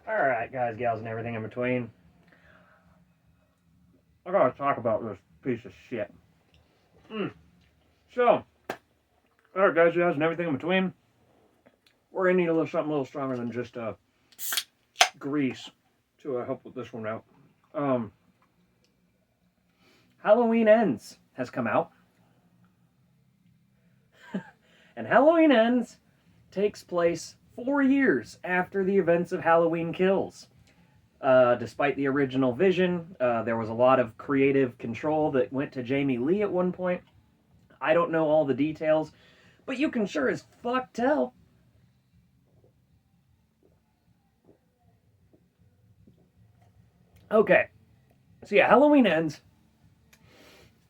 Alright, guys, gals, and everything in between. I gotta talk about this piece of shit. So, alright, guys, gals, and everything in between. We're gonna need something a little stronger than just grease to help with this one out. Halloween Ends has come out. And Halloween Ends takes place 4 years after the events of Halloween Kills. Despite the original vision, there was a lot of creative control that went to Jamie Lee at one point. I don't know all the details, but you can sure as fuck tell. Okay, so yeah, Halloween Ends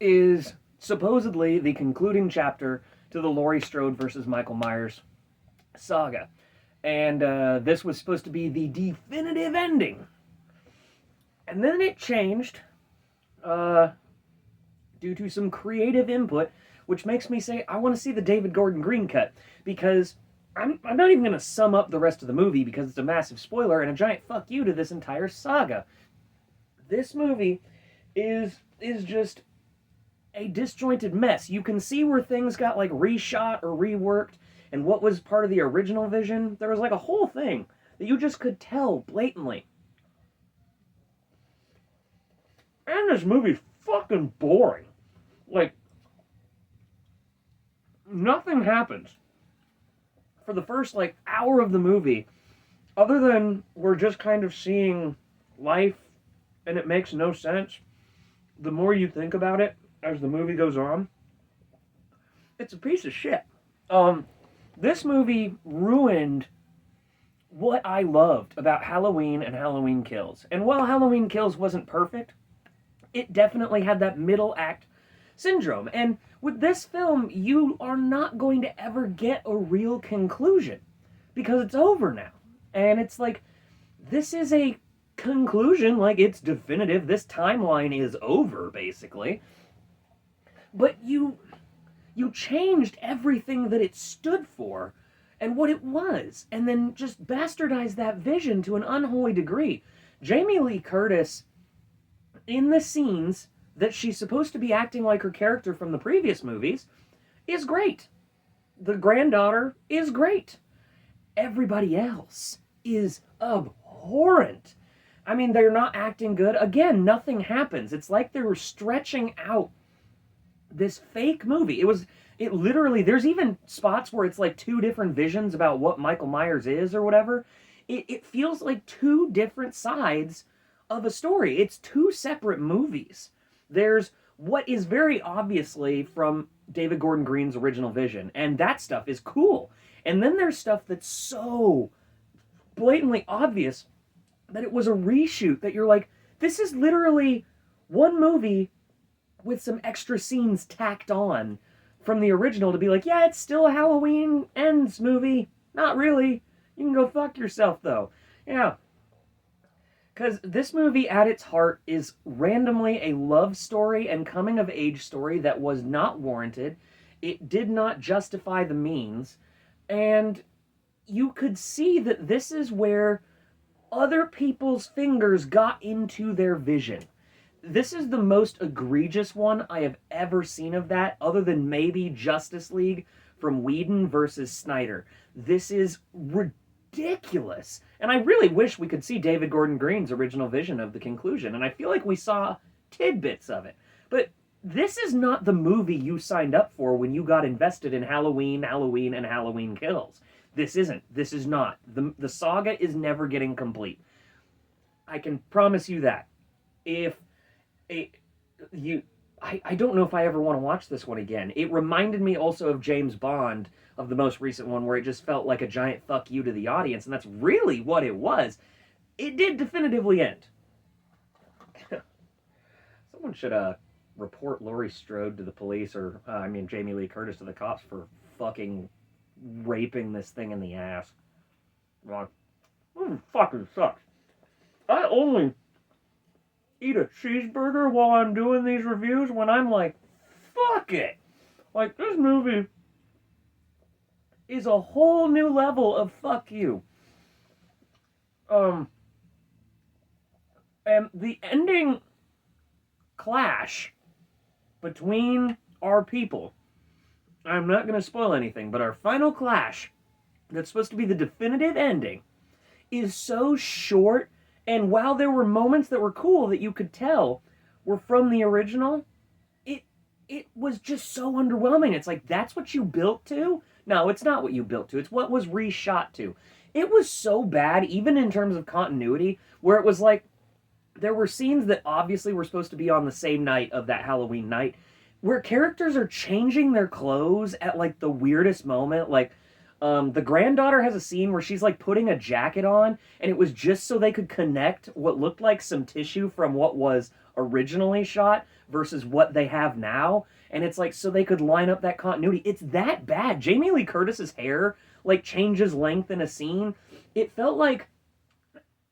is supposedly the concluding chapter to the Laurie Strode versus Michael Myers saga. And this was supposed to be the definitive ending. And then it changed due to some creative input, which makes me say I want to see the David Gordon Green cut, because I'm not even going to sum up the rest of the movie because it's a massive spoiler and a giant fuck you to this entire saga. This movie is just a disjointed mess. You can see where things got like reshot or reworked, and what was part of the original vision. There was like a whole thing that you just could tell blatantly. And this movie's fucking boring. Like, nothing happens for the first like hour of the movie, other than we're just kind of seeing life, and it makes no sense. The more you think about it as the movie goes on, it's a piece of shit. This movie ruined what I loved about Halloween and Halloween Kills. And while Halloween Kills wasn't perfect, it definitely had that middle act syndrome. And with this film, you are not going to ever get a real conclusion because it's over now. And it's like, this is a conclusion, like it's definitive. This timeline is over, basically. But you changed everything that it stood for and what it was, and then just bastardized that vision to an unholy degree. Jamie Lee Curtis, in the scenes that she's supposed to be acting like her character from the previous movies, is great. The granddaughter is great. Everybody else is abhorrent. I mean, they're not acting good. Again, nothing happens. It's like they were stretching out this fake movie. It literally, there's even spots where it's like two different visions about what Michael Myers is or whatever. It feels like two different sides of a story. It's two separate movies. There's what is very obviously from David Gordon Green's original vision, and that stuff is cool. And then there's stuff that's so blatantly obvious that it was a reshoot, that you're like, this is literally one movie with some extra scenes tacked on from the original to be like, yeah, it's still a Halloween Ends movie. Not really. You can go fuck yourself, though. Yeah. Because this movie, at its heart, is randomly a love story and coming-of-age story that was not warranted. It did not justify the means. And you could see that this is where other people's fingers got into their vision. This is the most egregious one I have ever seen of that, other than maybe Justice League from Whedon versus Snyder. This is ridiculous. And I really wish we could see David Gordon Green's original vision of the conclusion, and I feel like we saw tidbits of it. But this is not the movie you signed up for when you got invested in Halloween, and Halloween Kills. This isn't. This is not. The saga is never getting complete. I can promise you that. I don't know if I ever want to watch this one again. It reminded me also of James Bond, of the most recent one, where it just felt like a giant fuck you to the audience, and that's really what it was. It did definitively end. Someone should report Laurie Strode to the police, or Jamie Lee Curtis to the cops for fucking raping this thing in the ass. Fucking sucks. only eat a cheeseburger while I'm doing these reviews when I'm like, fuck it. Like, this movie is a whole new level of fuck you. And the ending clash between our people, I'm not going to spoil anything, but our final clash, that's supposed to be the definitive ending, is so short, and while there were moments that were cool that you could tell were from the original, it was just so underwhelming. It's like, that's what you built to? No, it's not what you built to. It's what was reshot to. It was so bad, even in terms of continuity, where it was like, there were scenes that obviously were supposed to be on the same night of that Halloween night, where characters are changing their clothes at like the weirdest moment. Like, the granddaughter has a scene where she's like putting a jacket on, and it was just so they could connect what looked like some tissue from what was originally shot versus what they have now. And it's like so they could line up that continuity. It's that bad. Jamie Lee Curtis's hair like changes length in a scene. It felt like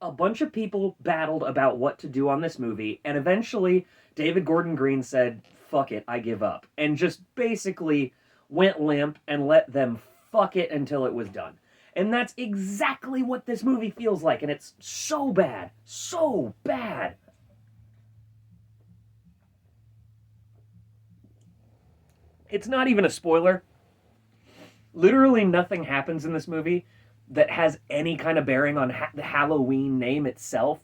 a bunch of people battled about what to do on this movie, and eventually David Gordon Green said, fuck it, I give up. And just basically went limp and let them fuck it until it was done. And that's exactly what this movie feels like, and it's so bad. So bad. It's not even a spoiler. Literally nothing happens in this movie that has any kind of bearing on the Halloween name itself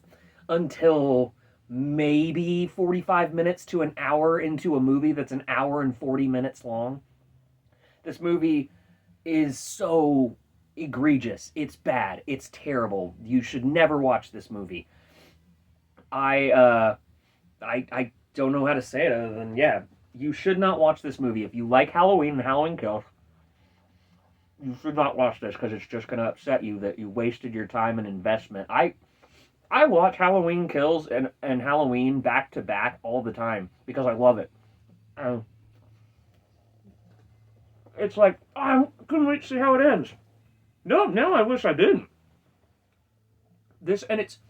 until maybe 45 minutes to an hour into a movie that's an hour and 40 minutes long. This movie is so egregious. It's bad. It's terrible. You should never watch this movie. I don't know how to say it other than, yeah, you should not watch this movie. If you like Halloween and Halloween Kills, you should not watch this because it's just going to upset you that you wasted your time and investment. I watch Halloween Kills and Halloween back to back all the time because I love it. It's like, oh, I couldn't wait to see how it ends. No, now I wish I didn't. It's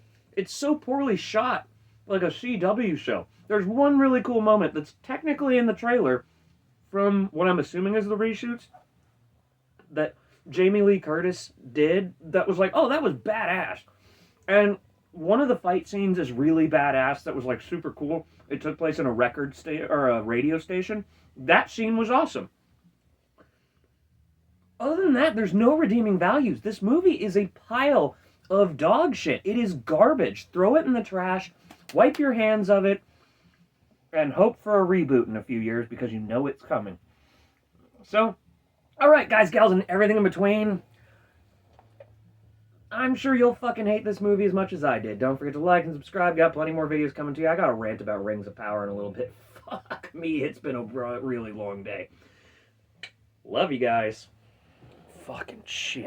so poorly shot, like a CW show. There's one really cool moment that's technically in the trailer from what I'm assuming is the reshoots that Jamie Lee Curtis did that was like, oh, that was badass. And one of the fight scenes is really badass that was like super cool. It took place in a a radio station. That scene was awesome. Other than that, there's no redeeming values. This movie is a pile of dog shit. It is garbage. Throw it in the trash, wipe your hands of it, and hope for a reboot in a few years because you know it's coming. So, alright guys, gals, and everything in between, I'm sure you'll fucking hate this movie as much as I did. Don't forget to like and subscribe. Got plenty more videos coming to you. I got a rant about Rings of Power in a little bit. Fuck me, it's been a really long day. Love you guys. Fucking shit.